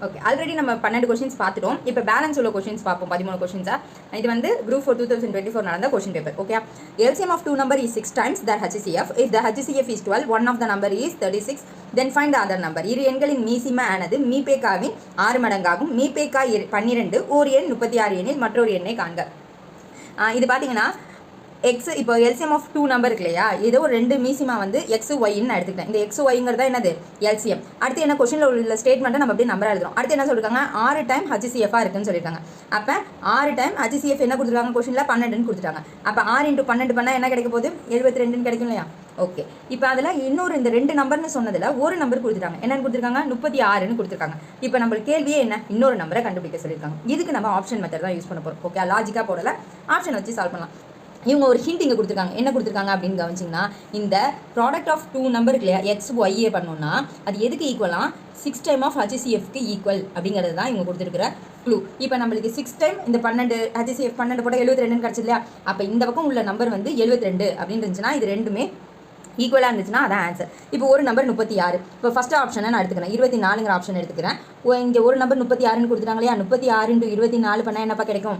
Okay, already நம்ம 12 questions பார்த்துட்டோம். இப்போ பேலன்ஸ் உள்ள கொஸ்டின்ஸ் பார்ப்போம். 13 கொஸ்டின்ஸா. இது வந்து குரூப் ஃபார் 2024 நடந்த question paper. Okay, LCM of two number is 6 times their HCF. If the HCF is 12, one of the number is 36, then find the other number. இரு எண்களின் மீசிமா ஆனது மீபேக்காவின் 6 மடங்காகும். மீபேக்கா 12 ஒரு எண் 36 எண்ணில் மற்றொரு எண்ணை காண்க. இது பார்த்தீங்கன்னா எக்ஸ் இப்போ எல்சிஎம் ஆஃப் 2 நம்பர் இருக்கு இல்லையா, ஏதோ ஒரு 2 மீசிமா வந்து எக்ஸ் ஒய்ன்னு நான் எடுத்துக்கிட்டேன். இந்த எக்ஸ் ஒய்ங்கிறதா என்னது எல்சிஎம். அடுத்து என்ன கொஸ்டினில் உள்ள ஸ்டேட்மெண்ட்டை நம்ம அப்படியே நம்பர் எழுதுறோம். அடுத்து என்ன சொல்லியிருக்காங்க, 6 டைம் ஹச்சிசிஎஃபாக இருக்குன்னு சொல்லியிருக்காங்க. அப்போ 6 டைம் ஹச்சிசிஎஃப் என்ன கொடுத்துருக்காங்க, கொஸ்டினில் 12ன்னு கொடுத்துட்டாங்க. அப்போ 6 × 12 பண்ணால் என்ன கிடைக்க போகுது, 72ன்னு கிடைக்கும் இல்லையா. ஓகே, இப்போ அதில் இன்னொரு இந்த 2 நம்பர்னு சொன்னதில் ஒரு நம்பர் கொடுத்துருக்காங்க. என்னென்னு கொடுத்துருக்காங்க, 36ன்னு கொடுத்துருக்காங்க. இப்போ நம்மளுக்கு கேள்வியே என்ன, இன்னொரு நம்பரை கண்டுபிடிக்க சொல்லியிருக்காங்க. இதுக்கு நம்ம ஆப்ஷன் மெத்தட் தான் யூஸ் பண்ண போகிறோம். ஓகே, லாஜிக்காக போடல, ஆப்ஷன் வச்சு சால்வ் பண்ணலாம். இவங்க ஒரு ஹிண்ட் இங்கே கொடுத்துருக்காங்க. என்ன கொடுத்துருக்காங்க அப்படின்னு கவனிச்சிங்கன்னா, இந்த ப்ராடக்ட் ஆஃப் 2 நம்பருக்கு இல்லையா எக்ஸ் ஒய்ஏ பண்ணோம்னா அது எதுக்கு ஈக்குவலாக 6 டைம் ஆஃப் ஹச்சிசிஎஃப்க்கு ஈக்குவல் அப்படிங்கிறது தான் இவங்க கொடுத்துருக்குற க்ளூ. இப்போ நம்மளுக்கு 6 டைம் இந்த 12 ஹச்சிசிஎஃப் 12 போட்டால் 72ன்னு கிடச்சி இல்லையா. அப்போ இந்த பக்கம் உள்ள நம்பர் வந்து 72 அப்படின்னு இருந்துச்சுன்னா இது ரெண்டுமே ஈக்குவலாக இருந்துச்சுன்னா அதான் ஆன்சர். இப்போ ஒரு நம்பர் 36. இப்போ ஃபஸ்ட் ஆப்ஷனை நான் எடுத்துக்கிறேன், 24ங்கிற ஆப்ஷன் எடுத்துக்கிறேன். இங்கே ஒரு நம்பர் 36ன்னு கொடுத்துட்டாங்க இல்லையா. 36 × 24 பண்ணால் என்னப்பா கிடைக்கும்,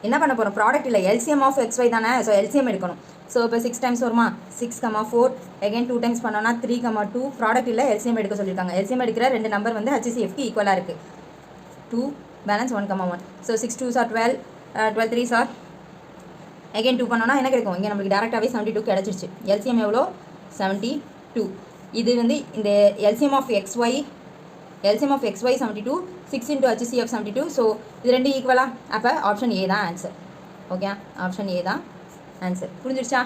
என்ன பண்ண போகிறோம், ப்ராடக்ட் இல்லை எல்சிஎம் ஆஃப் எக்ஸ் ஒய் தானே. ஸோ எல்சிஎம் எடுக்கணும். ஸோ இப்போ 6 டைம்ஸ் வருமா, 6, 4 அகைன் 2 டைம்ஸ் பண்ணோன்னா 3, 2 ப்ராடக்ட் இல்லை எல்சிஎம் எடுக்க சொல்லியிருக்காங்க. எல்சிஎம் எடுக்கிற 2 நம்பர் வந்து ஹச்சிசிஎஃப்க்கு ஈக்குவலாக இருக்குது. 2 balance 1, 1. So 6 2s are 12, 12 3s are again 2 பண்ணோன்னா என்ன கிடைக்கும், இங்கே நம்மளுக்கு டேரெக்டாகவே 72 கிடச்சிருச்சு. எல்சிஎம் எவ்வளோ, 72. இது வந்து இந்த LCM of x y 72, 6 × HCF 72. So இது ரெண்டு ஈக்குவலா, அப்போ ஆப்ஷன் ஏ தான் ஆன்சர். ஓகே, ஆப்ஷன் ஏ தான் ஆன்சர். புரிஞ்சிருச்சா.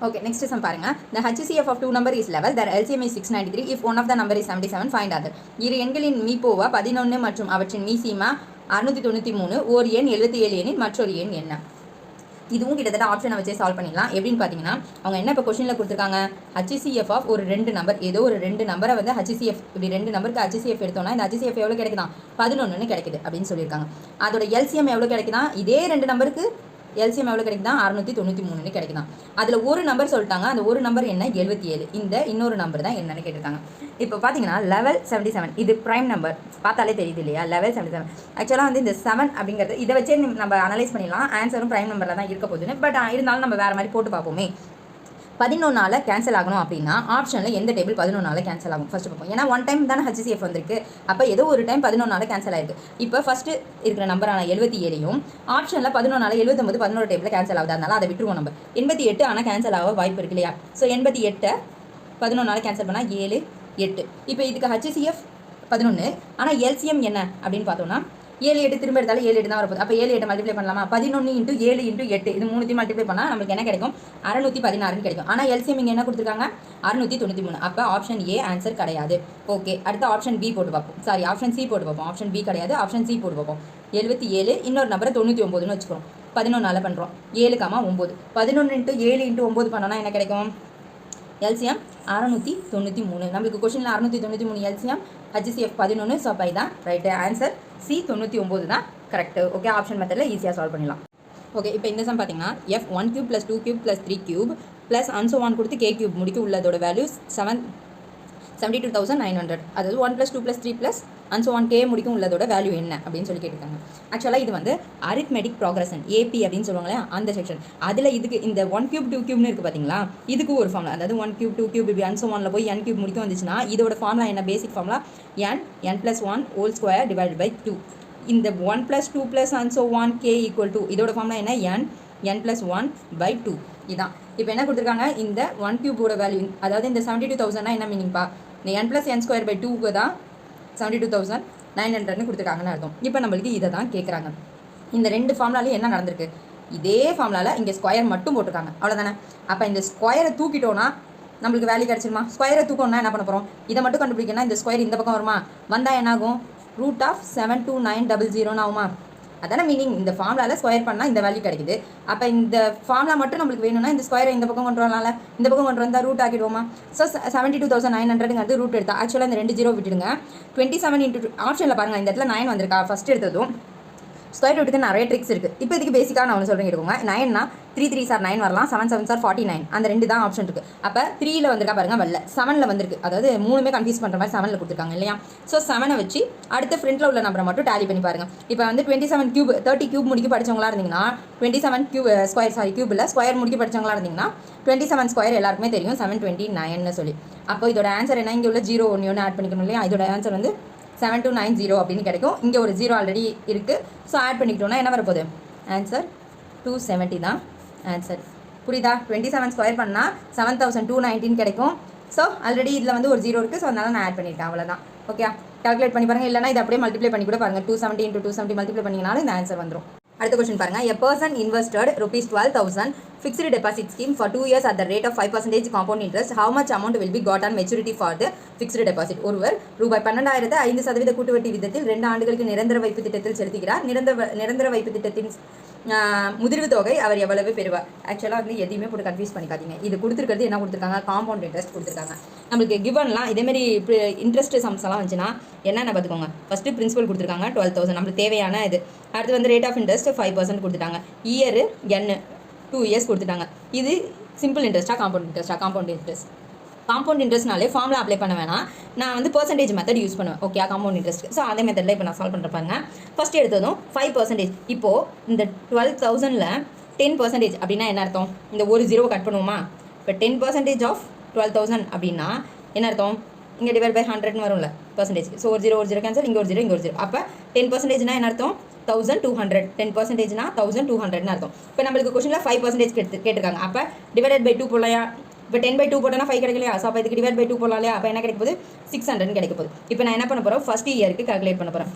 ஓகே, நெக்ஸ்ட் சம் பாருங்க. The HCF of 2 number is 11, their LCM is 693. If one of the number is 77, find other. இரு எண்களின் மீபோவா 11 மற்றும் அவற்றின் மீசிமா 693, ஓர் எண் 77 எண்ணில் மற்றொரு எண் என்ன. இதுவும் கிட்டத்தட்ட ஆப்ஷனை வச்சே சால்வ் பண்ணிடலாம். எப்படின்னு பார்த்தீங்கன்னா, அவங்க என்ன இப்போ கொஸ்டினில் கொடுத்துருக்காங்க, HCF ஆஃப் ஒரு 2 நம்பர், ஏதோ ஒரு 2 நம்பரை வந்து HCF, இப்படி 2 நம்பருக்கு HCF எடுத்தோம்னா இந்த HCF எவ்வளோ கிடைக்குதான், 11ன்னு கிடைக்குது அப்படின்னு சொல்லியிருக்காங்க. அதோட எல்சிஎம் எவ்வளோ கிடைக்குதான், இதே 2 நம்பருக்கு எல்சிஎம் எவ்வளோ கிடைக்குதான், 693ன்னு கிடைக்குதான். அதில் ஒரு நம்பர் சொல்லிட்டாங்க, அந்த ஒரு நம்பர் என்ன, 77. இந்த இன்னொரு நம்பர் தான் என்னன்னு கேட்டிருக்காங்க. இப்போ பார்த்தீங்கன்னா லெவல் 77 இது ப்ரைம் நம்பர், பார்த்தாலே தெரியுது இல்லையா, லெவல் 77. ஆக்சுவலாக வந்து இந்த 7 அப்படிங்கிறது இதை வச்சே நம்ம அனலைஸ் பண்ணிடலாம், ஆன்சரும் ப்ரைம் நம்பரில் தான் இருக்க போகுதுன்னு. பட் இருந்தாலும் நம்ம வேறு மாதிரி போட்டு பார்ப்போமே. 11 கேன்சல் ஆகணும் அப்படின்னா ஆப்ஷனில் எந்த டேபிள் 11 கேன்சல் ஆகும் ஃபஸ்ட்டு பார்ப்போம். ஏன்னா 1 டைம் தானே HCF வந்திருக்கு, அப்போ ஏதோ ஒரு டைம் 11 கேன்சல் ஆயிருக்கு. இப்போ ஃபஸ்ட்டு இருக்கிற நம்பரான 77யும் ஆப்ஷனில் 11 79 11 டேபிளில் கேன்சல் ஆகுது, அதனால அதை விட்டுருவோம் நம்ம. 88 ஆனால் கேன்சல் ஆக வாய்ப்பு இருக்கு இல்லையா. ஸோ 88 11 கேன்சல் பண்ணால் 7 8. இப்போ இதுக்கு HCF 11, ஆனால் எல்சிஎம் என்ன அப்படின்னு பார்த்தோம்னா 7 8 திரும்ப எடுத்தாலும் 7 8 தான் வரப்போகுது. அப்போ 7 8 மல்டிப்ளை பண்ணலாமா, 11 × 7 × 8 இது 3 மல்டிப்ளை பண்ணால் நம்மளுக்கு என்ன கிடைக்கும், 616 கிடைக்கும். ஆனால் எல்சிஎம் இங்கே என்ன கொடுத்துருக்காங்க, 693. அப்போ ஆப்ஷன் ஏ ஆன்சர் கிடையாது. ஓகே, அடுத்த ஆப்ஷன் பி போட்டு பார்ப்போம். சாரி, ஆப்ஷன் சி போட்டு பார்ப்போம். ஆப்ஷன் பி கிடையாது, ஆப்ஷன் சி போட்டு பார்ப்போம். 77 இன்னொரு நம்பரை 99ன்னு வச்சுக்கிறோம். 11 பண்ணுறோம், 7, 9. 11 × 7 × 9 பண்ணோன்னா என்ன கிடைக்கும், எல்சிஎம் 693. நம்மளுக்கு கொஸ்டினில் 693 எல்சிஎம், HCF 11. ஸோ அப்போ இதான் ரைட்டு ஆன்சர், சி 99 தான் கரெக்டு. ஓகே, ஆப்ஷன் மெத்தடில் ஈஸியாக சால்வ் பண்ணிடலாம். ஓகே, இப்போ இந்த சம் பார்த்தீங்கன்னா F 1³ + 2³ + 3³ ப்ளஸ் அன்சோ 1 கொடுத்து K³ முடிக்க உள்ளதோட வேல்யூ 72,900. அதாவது 1 + 2 + 3 ப்ளஸ் அன்சோ 1 K முடிக்கும் உள்ளதோட வேல்யூ என்ன அப்படின்னு சொல்லி கேட்டிருக்காங்க. ஆக்சுவலாக இது வந்து அரித்மெட்டிக் ப்ராக்ரஷன் AP அப்படின்னு சொல்லுவாங்களே அந்த செக்ஷன். அதில் இதுக்கு இந்த 1³ 2³ இருக்குது பார்த்தீங்களா, இதுக்கு ஒரு ஃபார்முலா, அதாவது 1³ 2³ இப்படி அன்சோ 1ல் போய் n³ முடிக்க வந்துச்சுன்னா இதோட ஃபார்முலா என்ன, பேசிக் ஃபார்முலா n+1 ² / 2. இந்த 1 + 2 + அன்சோ 1 K = இதோட ஃபார்முலா என்ன, n+1/2. இதான் இப்போ என்ன கொடுத்துருக்காங்க, இந்த 1³ வேல்யூ, அதாவது இந்த 72,000 என்ன மீனிங்ப்பா, இந்த n+n² / 2 தான் 72,900ன்னு கொடுத்துருக்காங்கன்னு அர்த்தம். இப்போ நம்மளுக்கு இதை தான் கேட்குறாங்க. இந்த 2 ஃபார்முலாலையும் என்ன நடந்திருக்கு, இதே ஃபார்முலாவில் இங்கே ஸ்கொயர் மட்டும் போட்டிருக்காங்க, அவ்வளோதானே. அப்போ இந்த ஸ்கொயரை தூக்கிட்டோன்னா நம்மளுக்கு வேல்யூ கிடச்சிருமா. ஸ்கொயரை தூக்கணும்னா என்ன பண்ண போகிறோம், இதை மட்டும் கண்டுபிடிக்கணும்னா இந்த ஸ்கொயர் இந்த பக்கம் வருமா, வந்தால் என்னாகும், √72900 ஆகுமா. அதான மீனிங், இந்த ஃபார்முலாவில் ஸ்கொயர் பண்ணால் இந்த வேல்யூ கிடைக்குது. அப்போ இந்த ஃபார்முலா மட்டும் நம்மளுக்கு வேணும்னா இந்த ஸ்கொயரை இந்த பக்கம் கொண்டு வரலாம்ல, இந்த பக்கம் கொண்டு வந்தால் ரூட் ஆக்கிடுவோமா. ஸோ 72,900ங்கிறது ரூட் எடுத்தால் ஆக்சுவலாக இந்த 2 0 விட்டுடுங்க. 27 × ஆப்ஷனில் பாருங்கள், இந்த இடத்துல 9 வந்திருக்கா, ஃபஸ்ட் எடுத்ததும் ஸ்கொயர் ரூட்டுக்கு நிறைய ட்ரிக்ஸ் இருக்குது. இப்போ இதுக்கு பேசிக்காக நான் ஒன்று சொல்கிறேன் எடுக்கோங்க. 9னா 3 3s are 9 வரலாம், 7 7s are 49. அந்த ரெண்டு தான் ஆப்ஷன் இருக்குது. அப்போ 3ல் வந்திருக்கா பாருங்க, வரல. 7ல் வந்திருக்கு. அதாவது மூணுமே கன்ஃபியூஸ் பண்ணுற மாதிரி 7ல் கொடுத்துருக்காங்க இல்லையா? ஸோ 7ஐ வச்சு அடுத்த ஃப்ரண்ட்டில் உள்ள நம்பரை மட்டும் டேலி பண்ணி பாருங்கள். இப்போ வந்து 27 கியூப் 30 கியூப் முடிக்க படித்தவங்களா இருந்தீங்கன்னா 27 கியூப் ஸ்கொயர் ஸ்கொயர் முடிக்க படித்தவங்களா இருந்தீங்கன்னா 27 ஸ்கொயர் எல்லாருக்குமே தெரியும் 729 சொல்லி. அப்போ இதோட ஆன்சர் என்ன? இங்கே உள்ள 0 ஒன்று ஆட் பண்ணிக்கணும் இல்லையா? இதோட ஆன்சர் வந்து 7290 அப்படின்னு கிடைக்கும். இங்கே ஒரு 0 ஆல்ரெடி இருக்குது. ஸோ ஆட் பண்ணிக்கிட்டோம்னா என்ன வரப்போகுது? ஆன்சர் 270 தான் ஆன்சர். புரியுதா? 27 ஸ்கொயர் பண்ணால் 7219 கிடைக்கும். ஸோ ஆல்ரெடி இதில் வந்து ஒரு 0 இருக்குது. ஸோ அதனால நான் ஆட் பண்ணியிருக்கேன், அவ்வளோதான். ஓகே, கால்குலேட் பண்ணி பாருங்கள். இல்லைனா இதை அப்படியே மல்டிப்ளை பண்ணி கூட பாருங்கள். 270 × 270 மல்டிப்ளை பண்ணிங்கனாலும் இந்த ஆன்சர் வந்துடும். அடுத்த கொஸ்டின் பாருங்க. A person invested ₹12,000 fixed deposit scheme for 2 years at the rate of 5% compound interest. How much amount will be got on maturity for the fixed deposit? ஒருவர் ₹12,000 5% கூட்டு வட்டி விதத்தில் 2 ஆண்டுகளுக்கு நிரந்தர வைப்பு திட்டத்தில் செலுத்துகிறார். நிரந்தர வைப்பு திட்டத்தின் முதிர்வு தொகை அவர் எவ்வளவு பெறுவார்? ஆக்சுவலாக வந்து எதையுமே போட்டு கன்ஃபியூஸ் பண்ணிக்காதீங்க. இது கொடுத்துருக்கிறது என்ன கொடுத்துருக்காங்க? காம்பவுண்ட் இன்ட்ரெஸ்ட் கொடுத்துருக்காங்க. நம்மளுக்கு கிவன்லாம் இதேமாரி இன்ட்ரெஸ்ட் சம்ஸ் எல்லாம் வந்துச்சுன்னா என்னென்ன பார்த்துக்கோங்க. ஃபஸ்ட்டு பிரின்சிபல் கொடுத்துருக்காங்க 12,000, நம்மளுக்கு தேவையான இது. அடுத்து வந்து ரேட் ஆஃப் இன்ட்ரெஸ்ட் 5% கொடுத்துட்டாங்க. இயர் N 2 இயர்ஸ் கொடுத்துட்டாங்க. இது சிம்பிள் இன்ட்ரெஸ்ட்டாக காம்பவுண்ட் இன்ட்ரெஸ்ட்டாக? Compound interest. காம்பவுண்ட் இன்ட்ரெஸ்ட்னாலே ஃபார்முலா அப்ளை பண்ண வேணாம். நான் வந்து பர்சன்டேஜ் மெத்தட் யூஸ் பண்ணுவேன். Okay, compound interest. ஸோ அதே மெத்தடில் இப்போ நான் சால்வ் பண்ணுறப்பாங்க. ஃபஸ்ட் எடுத்ததும் 5%. இப்போது இந்த 12,000ல் 10% அப்படின்னா என்ன அர்த்தம்? இந்த ஒரு 0 கட் பண்ணுவோமா? இப்போ 10% ஆஃப் 12,000 அப்படின்னா என்ன அர்த்தம்? இங்கே டிவைட் பை 100ன்னு வரும்ல பர்சன்டேஜ். ஸோ ஒரு 0 கேன்சல், இங்கே ஒரு 0 இங்கே ஒரு 0. அப்போ 10%னா என்ன அர்த்தம்? 1200. 10%னா 1200ன்னு அர்த்தம். இப்போ நம்மளுக்கு கொஸ்டினில் 5% கேட்டிருக்காங்க. அப்போ டிவைடட் பை 2 போடலையா? இப்போ 10/2 போட்டோன்னா 5 கிடைக்கலையா? ஸோ அப்போ இதுக்கு டிவைட் பை 2 போடலாம் இல்லையா? அப்போ என்ன கிடைக்க போகுது? 600 கிடைக்க போகுது. இப்போ நான் என்ன பண்ண போகிறேன்? ஃபஸ்ட் இயருக்கு கால்குலேட் பண்ண போகிறேன்.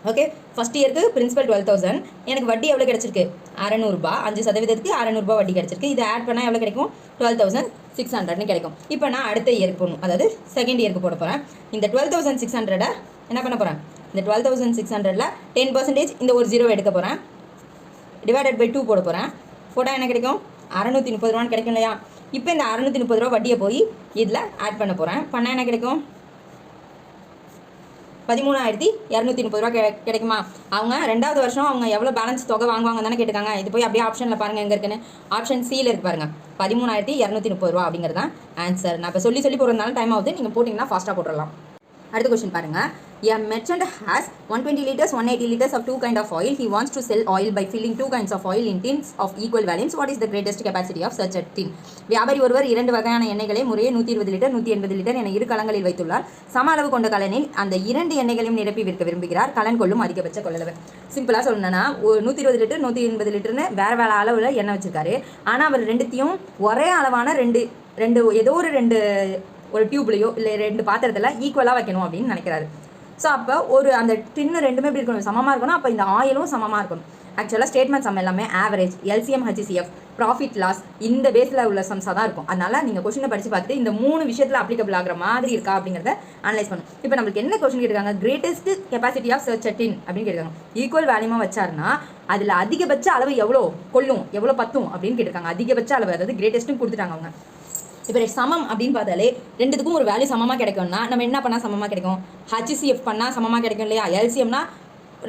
ஓகே, ஃபஸ்ட் இயருக்கு பிரின்சிபல் 12,000. எனக்கு வட்டி எவ்வளோ கிடச்சிருக்கு? 600. 5%க்கு 600 வட்டி கிடச்சிருக்கு. இதை ஆட் பண்ணால் எவ்வளோ கிடைக்கும்? 12,600ன்னு கிடைக்கும். இப்போ நான் அடுத்த இயருக்கு போகணும், அதாவது செகண்ட் இயருக்கு போட போகிறேன். இந்த 12,600 என்ன பண்ண போகிறேன்? இந்த 12,600ல் 10% இந்த ஒரு 0 எடுக்க போகிறேன். டிவைடட் பை 2 போட போகிறேன். போட்டால் என்ன கிடைக்கும்? 630 கிடைக்கும் இல்லையா? இப்போ இந்த 630 வட்டியை போய் இதில் ஆட் பண்ண போகிறேன். பண்ணால் என்ன கிடைக்கும்? 13,230 கிடைக்குமா? அவங்க 2வது வருஷம் அவங்க எவ்வளோ பேலன்ஸ் தொகை வாங்குவாங்க தானே கேட்டுக்காங்க. இது போய் அப்படியே ஆப்ஷனில் பாருங்கள் எங்கே இருக்குன்னு. ஆப்ஷன் சியில் இருக்கு பாருங்கள். 13,230 அப்படிங்கிறது தான் ஆன்சர். நான் இப்போ சொல்லி போகிறதுனால டைம் ஆகுது. நீங்கள் போட்டிங்கன்னா ஃபாஸ்ட்டாக போட்டுடலாம். அடுத்த கொஸ்டின் பாருங்கள். A merchant has 120 liters, 180 liters of 2 kinds of oil. He wants to sell oil by filling 2 kinds of oil in tins of equal volumes. What is the greatest capacity of such a tin? வியாபாரி ஒருவர் 2 வகையான எண்ணெய்களை முறையே 120 litre 180 litre என இரு கலங்களில் வைத்துள்ளார். சம அளவு கொண்ட கலனில் அந்த 2 எண்ணெய்களையும் நிரப்பி விற்க விரும்புகிறார். கலன் கொள்ளும் அதிகபட்ச கொள்ளளவு. சிம்பிளாக சொல்லணும்னா 120 லிட்டர் 180 லிட்டர்னு வேறு அளவில் எண்ணெய் வச்சிருக்காரு. ஆனால் அவர் ரெண்டுத்தையும் ஒரே அளவான ஏதோ ஒரு டியூப்லையோ இல்லை 2 பாத்திரத்தில் ஈக்குவலாக வைக்கணும் அப்படின்னு நினைக்கிறாரு. ஸோ அப்போ அந்த டின்னு ரெண்டுமே எப்படி இருக்கணும்? சமமாக இருக்கணும். அப்போ இந்த ஆயிலும் சமமாக இருக்கணும். ஆக்சுவலாக ஸ்டேட்மெண்ட் சம் எல்லாமே average, LCM, HCF, profit loss இந்த பேஸில் உள்ள சம்ஸாக தான் இருக்கும். அதனால் நீங்கள் கொஸ்டினை படித்து பார்த்துட்டு இந்த 3 விஷயத்தில் அப்ளிகபிள் ஆகிற மாதிரி இருக்கா அப்படிங்கிறத அனலைஸ் பண்ணும். இப்போ நம்மளுக்கு என்ன கொஸ்டின் கேட்டிருக்காங்க? கிரேட்டஸ்ட் கெப்பாசிட்டி ஆஃப் சர்ச் டின் அப்படின்னு கேட்டிருக்காங்க. ஈக்குவல் வேல்யூமாக வச்சாருன்னா அதில் அதிகபட்ச அளவு எவ்வளோ கொள்ளும், எவ்வளோ பத்தும் அப்படின்னு கேட்டிருக்காங்க. அதிகபட்ச அளவு, அதாவது கிரேட்டஸ்ட்டும் கொடுத்துட்டாங்க அவங்க. இப்போ சமம் அப்படின்னு பார்த்தாலே ரெண்டுத்துக்கும் ஒரு வேல்யூ சமமாக கிடைக்கும்னா நம்ம என்ன பண்ணால் சமமாக கிடைக்கும்? HCF பண்ணால் சமமாக கிடைக்கும் இல்லையா? LCMனா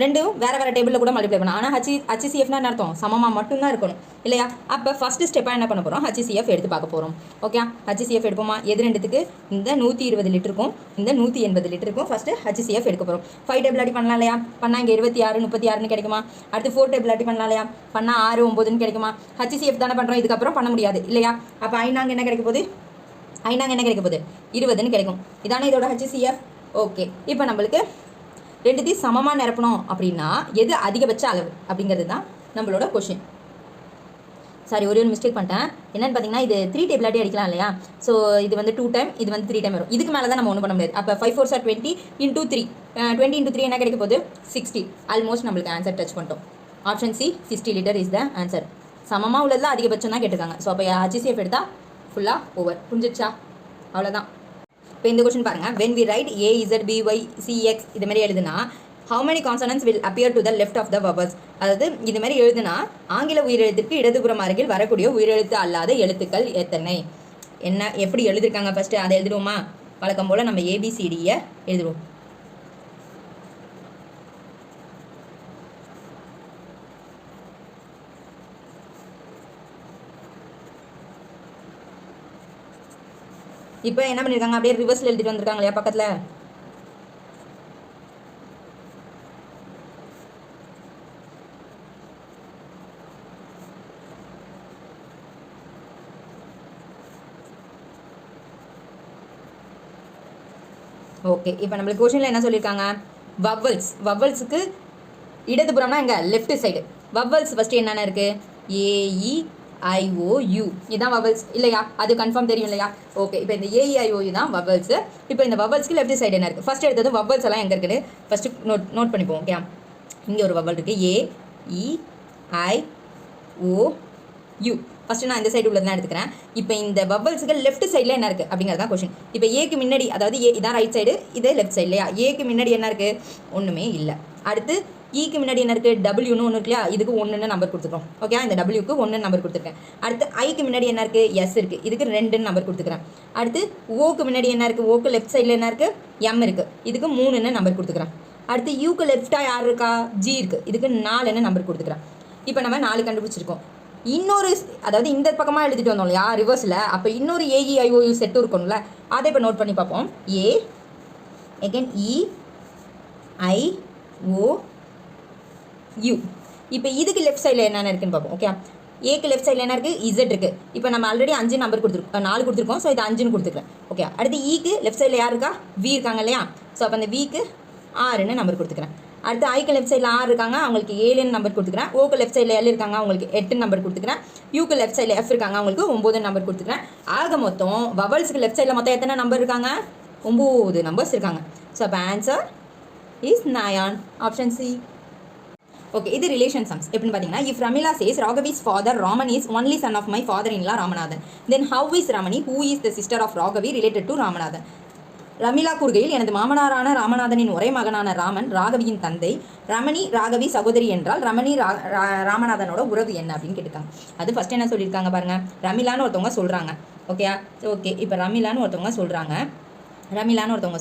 ரெண்டும் வேறு டேபிளில் கூட மல்டிப்ளை பண்ணலாம். ஆனால் HCFனா என்ன அர்த்தம்? சமமாக மட்டும்தான் இருக்கணும் இல்லையா? அப்போ ஃபஸ்ட்டு ஸ்டெப்பாக என்ன பண்ண போகிறோம்? HCF எடுத்து பார்க்க போகிறோம். Okay, HCF எடுப்போமா? எது ரெண்டுத்துக்கு? இந்த 120 லிட்டருக்கும் இந்த 180 லிட்டருக்கும் ஃபஸ்ட்டு HCF எடுக்க போகிறோம். 5 டேபிள் அடி பண்ணலாம் இல்லையா? பண்ணால் இங்கே 26 36ன்னு கிடைக்குமா? அடுத்து 4 டேபிள் அடி பண்ணலாம் இல்லையா? பண்ணால் 6 9ன்னு கிடைக்குமா? HCF தானே பண்ணுறோம், இதுக்கப்புறம் பண்ண முடியாது இல்லையா? அப்போ 5 என்ன கிடைக்க போகுது? 5 என்ன கிடைக்க போகுது? 20ன்னு கிடைக்கும். இதானே இதோட HCF. ஓகே, இப்போ நம்மளுக்கு ரெண்டுத்தையும் சமமாக நிரப்பணும் அப்படின்னா எது அதிகபட்ச அளவு அப்படிங்கிறது தான் நம்மளோட கொஷின். சாரி, ஒரு மிஸ்டேக் பண்ணிட்டேன். என்னென்னு பார்த்தீங்கன்னா இது 3 டேபிளாட்டி அடிக்கலாம் இல்லையா? ஸோ இது வந்து 2 டைம், இது வந்து 3 டைம் வரும். இதுக்கு மேலே தான் நம்ம ஒன்றும் பண்ண முடியாது. அப்போ 5 4s are 20 × 3 20 × 3 என்ன கிடைக்க போகுது? 60. ஆல்மோஸ்ட் நம்மளுக்கு ஆன்சர் டச் பண்ணிட்டோம். Option C 60 litre is the answer. சமமாக உள்ளதில் அதிகபட்சம் தான் கேட்டிருக்காங்க. ஸோ அப்போ HCF எடுத்தால் ஃபுல்லாக ஓவர். புரிஞ்சிடுச்சா? அவ்வளோதான். இப்போ இந்த கொஸ்டின் பாருங்கள். when we write A Z B Y C X இது மாதிரி எழுதுனா how many consonants will appear to the left of the vowels? அதாவது இது மாதிரி எழுதுனா ஆங்கில உயிரெழுத்துக்கு இடதுபுறம் அருகில் வரக்கூடிய உயிரெழுத்து அல்லாத எழுத்துக்கள் எத்தனை? என்ன எப்படி எழுதிருக்காங்க ஃபஸ்ட்டு அதை எழுதுவோமா? வழக்கம் போல் நம்ம ABCDயை எழுதுவோம். இப்போ என்ன பண்ணியிருக்காங்க, அப்படியே ரிவர்ஸில் எழுதிட்டு வந்திருக்காங்க இல்லையா பக்கத்தில். ஓகே, இப்போ நம்மளுக்கு கொஷனில் என்ன சொல்லியிருக்காங்க, வவ்வல்ஸுக்கு இடதுபுறம்னா எங்கே, லெஃப்ட் சைடு. வவ்வல்ஸ் ஃபஸ்ட்டு என்னென்ன இருக்குது, AEIOU இதுதான் வவ்வல்ஸ் இல்லையா, அது கன்ஃபார்ம் தெரியும் இல்லையா. ஓகே, இப்போ இந்த AEIOU தான் வவ்வல்ஸு. இப்போ இந்த வவ்வல்ஸ்க்கு லெஃப்ட் சைடு என்ன இருக்குது, ஃபஸ்ட் எடுத்தது வவ்வல்ஸ் எல்லாம் எங்கே இருக்குது ஃபஸ்ட்டு நோட் பண்ணிப்போம். ஓகே, இங்கே ஒரு வவ்வல் இருக்குது AEIOU. ஃபஸ்ட்டு நான் இந்த சைடு உள்ளது தான் எடுத்துக்கிறேன். இப்போ இந்த வவ்வல்ஸுக்கு லெஃப்ட் சைடில் என்ன இருக்குது அப்படிங்கிறதான் கொஷின். இப்போ ஏக்கு முன்னாடி, அதாவது ஏ இதான் ரைட் சைடு, இதே லெஃப்ட் சைடு இல்லையா. ஏக்கு முன்னாடி என்ன இருக்குது, ஒன்றுமே இல்லை. அடுத்து ஈக்கு முன்னாடி என்ன இருக்குது, டபிள்யூன்னு ஒன்று இருக்கு இல்லையா, இதுக்கு 1ன்னு நம்பர் கொடுத்துருக்கோம். ஓகே, இந்த டபிள்யூக்கு 1 நம்பர் கொடுத்துருக்கேன். அடுத்து ஐக்கு முன்னாடி என்ன இருக்குது, எஸ் இருக்குது, இதுக்கு 2 நம்பர் கொடுத்துக்கிறேன். அடுத்து ஓக்கு முன்னாடி என்ன இருக்குது, ஓக்கு லெஃப்ட் சைடில் என்ன இருக்குது, எம் இருக்குது, இதுக்கு 3ன்னு நம்பர் கொடுத்துக்கிறேன். அடுத்து யூக்கு லெஃப்டாக யார் இருக்கா, ஜி இருக்குது, இதுக்கு 4ன்னு நம்பர் கொடுத்துக்கிறேன். இப்போ நம்ம 4 கண்டுபிடிச்சிருக்கோம். இன்னொரு, அதாவது இந்த பக்கமாக எழுதிட்டு வந்தோம் இல்லையா ரிவர்ஸில், அப்போ இன்னொரு AEIOU செட்டு இருக்கும்ல, அதை இப்போ நோட் பண்ணி பார்ப்போம். AEIOU. இப்போ இதுக்கு லெஃப்ட் சைடில் என்னென்ன இருக்குன்னு பார்ப்போம். ஓகே, ஏக்கு லெஃப்ட் சைடில் என்ன இருக்குது, இசட் இருக்குது. இப்போ நம்ம ஆல்ரெடி 5 நம்பர் கொடுத்துருக்கோம், 4 கொடுத்துருக்கோம். ஸோ இது 5ன்னு கொடுத்துருக்கேன். ஓகே, அடுத்து ஈக்கு லெஃப்ட் சைடில் யார் இருக்கா, வி இருக்காங்க இல்லையா. ஸோ அப்போ அந்த விக்கு 6ன்னு நம்பர் கொடுத்துக்கிறேன். அடுத்து ஐக்கு லெஃப்ட் சைடில் 6 இருக்காங்க, அவங்களுக்கு 7ன்னு நம்பர் கொடுத்துக்கிறேன். ஓக்கு லெஃப்ட் சைடில் L இருக்காங்க, அவங்களுக்கு 8 நம்பர் கொடுத்துக்கிறேன். யூக்கு லெஃப்ட் சைடில் F இருக்காங்க, அவங்களுக்கு 9 நம்பர் கொடுத்துக்கிறேன். ஆக மொத்தம் வவல்ஸுக்கு லெஃப்ட் சைடில் மொத்தம் எத்தனை நம்பர் இருக்காங்க, 9 நம்பர்ஸ் இருக்காங்க. ஸோ அப்போ answer is nine, option C. Okay, இது ரிலேஷன் சம்ஸ். எப்படின்னு பார்த்தீங்கன்னா, if Ramila says Raghavi's father Raman is only son of my father in law Ramanathan, then how is Ramani who is the sister of Raghavi related to Ramanathan. Ramila கூறுகையில், எனது மாமனாரான ராமநாதனின் ஒரே மகனான ராமன் ராகவியின் தந்தை. ரமணி ராகவி சகோதரி என்றால் ரமணி ராமநாதனோட உறவு என்ன அப்படின்னு கேட்டுருக்காங்க. அது ஃபஸ்ட் என்ன சொல்லியிருக்காங்க பாருங்க, ரமிலான்னு ஒருத்தவங்க சொல்கிறாங்க. ஓகே, இப்போ ரமிலான்னு ஒருத்தவங்க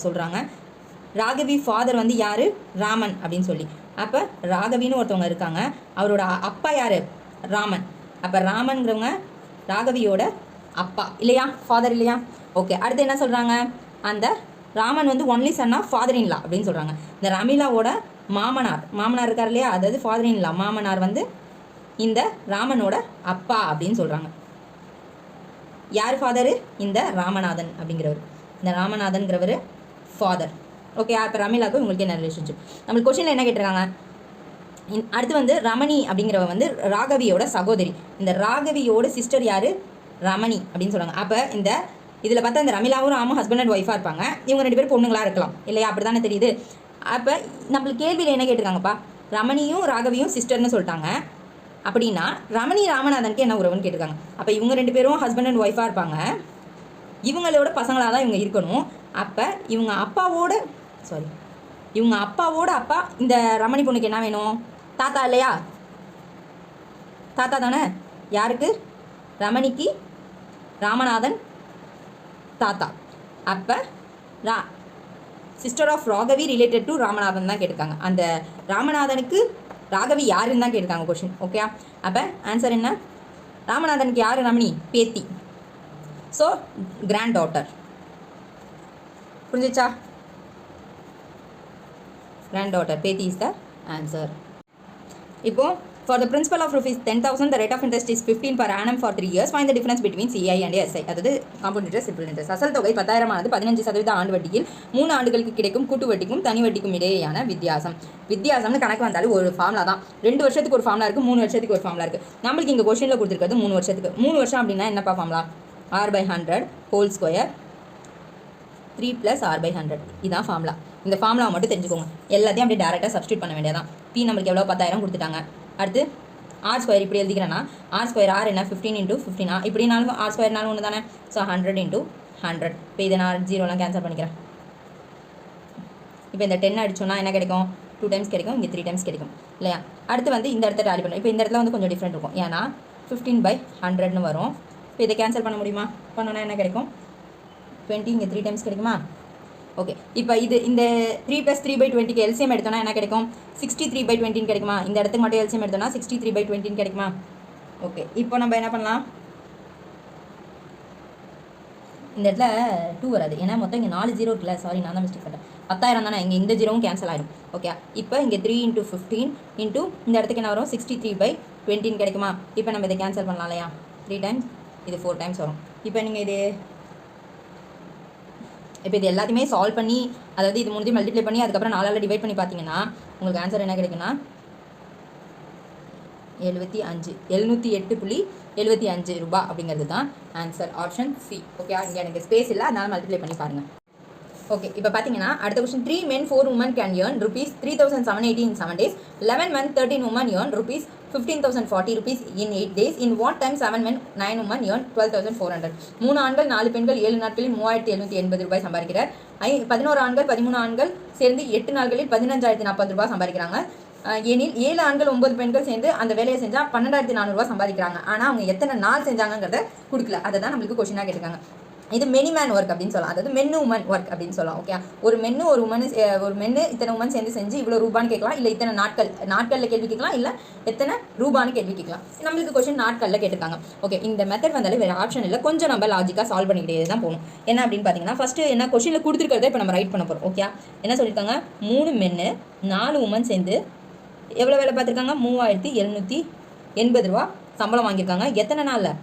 சொல்கிறாங்க. ராகவி ஃபாதர் வந்து யார், ராமன் அப்படின்னு சொல்லி. அப்போ ராகவின்னு ஒருத்தவங்க இருக்காங்க, அவரோட அப்பா யார், ராமன். அப்போ ராமன்கிறவங்க ராகவியோட அப்பா இல்லையா, ஃபாதர் இல்லையா. ஓகே, அடுத்து என்ன சொல்கிறாங்க, அந்த ராமன் வந்து only son of father in law அப்படின்னு சொல்கிறாங்க. இந்த ரமிலாவோட மாமனார் இருக்கார் இல்லையா, அதாவது ஃபாதர் இன் லா, மாமனார் வந்து இந்த ராமனோட அப்பா அப்படின்னு சொல்கிறாங்க. யார் ஃபாதரு, இந்த ராமநாதன் அப்படிங்கிறவர். இந்த ராமநாதன்கிறவர் ஃபாதர். ஓகே, இப்போ ரமிலாவுக்கு உங்களுக்கு என்ன ரிலேஷன்ஷிப், நம்மளுக்கு கொஸ்டினில் என்ன கேட்டிருக்காங்க. அடுத்து வந்து ரமணி அப்படிங்கிறவ வந்து ராகவியோட சகோதரி. இந்த ராகவியோட சிஸ்டர் யார், ரமணி அப்படின்னு சொல்கிறாங்க. அப்போ இந்த இதில் பார்த்தா இந்த ரமிலாவும் ராமும் ஹஸ்பண்ட் அண்ட் ஒய்ஃபாக இருப்பாங்க. இவங்க 2 பேரும் பொண்ணுங்களாக இருக்கலாம் இல்லையா, அப்படி தானே தெரியுது. அப்போ நம்மளுக்கு கேள்வியில் என்ன கேட்டிருக்காங்கப்பா, ரமணியும் ராகவியும் சிஸ்டர்னு சொல்லிட்டாங்க. அப்படின்னா ரமணி ராமநாதனுக்கு என்ன உறவுன்னு கேட்டிருக்காங்க. அப்போ இவங்க 2 பேரும் ஹஸ்பண்ட் அண்ட் ஒய்ஃபாக இருப்பாங்க, இவங்களோட பசங்களாக தான் இவங்க இருக்கணும். அப்போ இவங்க அப்பாவோட அப்பா இந்த ரமணி பொண்ணுக்கு என்ன வேணும், தாத்தா இல்லையா, தாத்தா தானே. யாருக்கு, ரமணிக்கு ராமநாதன் தாத்தா. அப்போ sister of Raghavi related to Ramanathan தான் கேட்டிருக்காங்க. அந்த ராமநாதனுக்கு ராகவி யாருன்னு தான் கேட்டிருக்காங்க கொஷின். ஓகே, அப்போ ஆன்சர் என்ன, ராமநாதனுக்கு யார், ரமணி பேத்தி. So granddaughter. புரிஞ்சிச்சா, கிராண்ட் டாட்டர், பேத்தி இஸ் த ஆன்சர். இப்போது for the principal of rupees 10,000 the rate of interest is 15 per annum for 3 years. Find the difference between CI and SI. அதாவது compound interest, simple interest. அசல் தொகை 10,000 ஆனது 15% ஆண்டு வட்டியில் 3 ஆண்டுகளுக்கு கிடைக்கும் கூட்டு வட்டிக்கும் தனி வட்டிக்கும் இடையேயான வித்தியாசம்னு கணக்கு வந்தாலும் ஒரு ஃபார்முலா தான். 2 வருஷத்துக்கு ஒரு ஃபார்முலா இருக்குது, 3 வருஷத்துக்கு ஒரு ஃபார்முலா இருக்குது. நம்மளுக்கு இங்கே கொஸ்டினில் கொடுத்துருக்கிறது 3 வருஷத்துக்கு. 3 வருஷம் அப்படின்னா என்னப்பா formula, R/100 whole square 3 + R/100 இதுதான் ஃபார்முலா. இந்த ஃபார்முலா மட்டும் தெரிஞ்சுக்கோங்க. எல்லாத்தையும் அப்படியே டேரெக்டாக சப்ஸ்டியூட் பண்ண வேண்டியதான். பி நம்மளுக்கு எவ்வளோ 10,000 கொடுத்துட்டாங்க. அடுத்து R² இப்படி எழுதிக்கிறேன்னா R², R என்ன 15 × 15, இப்படினாலும் R²னாலும் ஒன்று தானே. ஸோ 100 × 100. இப்போ இதை நான் 0லாம் கேன்சல் பண்ணிக்கிறேன். இப்போ இந்த 10 அடிச்சோன்னா என்ன கிடைக்கும், 2 டைம்ஸ் கிடைக்கும், இங்கே 3 டைம்ஸ் கிடைக்கும் இல்லையா. அடுத்து வந்து இந்த இடத்த டேலி பண்ணணும். இப்போ இந்த இடத்துல வந்து கொஞ்சம் டிஃப்ரெண்ட் இருக்கும், ஏன்னா 15/100ன்னு வரும். இப்போ இதை கேன்சல் பண்ண முடியுமா, பண்ணோன்னா என்ன கிடைக்கும், 20, இங்கே 3 டைம்ஸ் கிடைக்குமா. ஓகே, இப்போ இந்த 3 + 3/20க்கு எல்சிஎம் எடுத்தோன்னா என்ன கிடைக்கும், 63/20 கிடைக்குமா. இந்த இடத்துக்கு மட்டும் எல்சிஎம் எடுத்தோன்னா 63/20 கிடைக்குமா. ஓகே, இப்போ நம்ம என்ன பண்ணலாம், இந்த இடத்துல 2 வராது, ஏன்னா மொத்தம் இங்கே 4 0 இருக்குல்ல. சாரி, நான் தான் மிஸ்டேக் பண்ணிட்டேன். 10,000 தானே, இங்கே இந்த ஜீரோவும் கேன்சல் ஆகிடும். ஓகே, இப்போ இங்கே 3 × 15 இன்ட்டு இந்த இடத்துக்கு என்ன வரும், 63/20 கிடைக்குமா. இப்போ நம்ம இதை கேன்சல் பண்ணலாம் இல்லையா, 3 டைம்ஸ், இது 4 டைம்ஸ் வரும். இப்போ நீங்கள் இது எல்லாத்தையுமே சால்வ் பண்ணி, அதாவது இது முடிஞ்சு மல்டிப்ளை பண்ணி அதுக்கப்புறம் 4ஆல் டிவைட் பண்ணி பார்த்தீங்கன்னா உங்களுக்கு ஆன்சர் என்ன கிடைக்குன்னா 708.75 ரூபா அப்படிங்கிறது தான் ஆன்சர். Option C. ஓகே, இங்கே எனக்கு ஸ்பேஸ் இல்லை, அதனால் மல்டிப்ளை பண்ணி பாருங்கள். ஓகே, இப்போ பார்த்தீங்கன்னா அடுத்த question, 3 men 4 women can earn ₹3,780 in 7 days. 11 men 13 women earn ₹15,040 in 8 days. In what time 7 men 9 women earn 12,400? 3 ஆண்கள் 4 பெண்கள் 7 நாட்களில் ₹3,780 சம்பாதிக்கிறார். 11 ஆண்கள் 13 ஆண்கள் சேர்ந்து 8 நாட்களில் ₹15,040 சம்பாதிக்கிறாங்க. எனில் 7 ஆண்கள் 9 பெண்கள் சேர்ந்து அந்த வேலையை செஞ்சால் ₹12,400 சம்பாதிக்கிறாங்க. ஆனால் அவங்க எத்தனை நாள் செஞ்சாங்கிறத கொடுக்கல. அதை தான் நம்மளுக்கு கொஸ்டினாக கேட்டிருக்காங்க. இது மெனி மேன் ஒர்க் அப்படின்னு சொல்லலாம், அதாவது மென்னு உமன் ஒர்க் அப்படின்னு சொல்லலாம். ஓகே, ஒரு மென்னு இத்தனை உமன் சேர்ந்து செஞ்சு இவ்வளோ ரூபான்னு கேட்கலாம், இல்லை இத்தனை நாட்களில் கேள்வி கேட்கலாம், இல்லை எத்தனை ரூபான்னு கேள்வி கேட்கலாம். நம்மளுக்கு கொஸ்டின் நாட்களில் கேட்டிருக்காங்க. ஓகே, இந்த மெத்தட் வந்தாலே வேறு ஆப்ஷன் இல்லை, கொஞ்சம் நம்ம லாஜிக்காக சால்வ் பண்ணிக்கிட்டே தான் போகணும். என்ன அப்படின்னு பார்த்தீங்கன்னா, ஃபஸ்ட்டு என்ன கொஸ்டினில் கொடுத்துருக்கிறத இப்போ நம்ம ரைட் பண்ண போகிறோம். ஓகே, என்ன சொல்லியிருக்காங்க, 3 மென்னு 4 உமன் சேர்ந்து எவ்வளோ வேலை பார்த்துருக்காங்க, ₹3,780 சம்பளம் வாங்கியிருக்காங்க. எத்தனை நாளில்,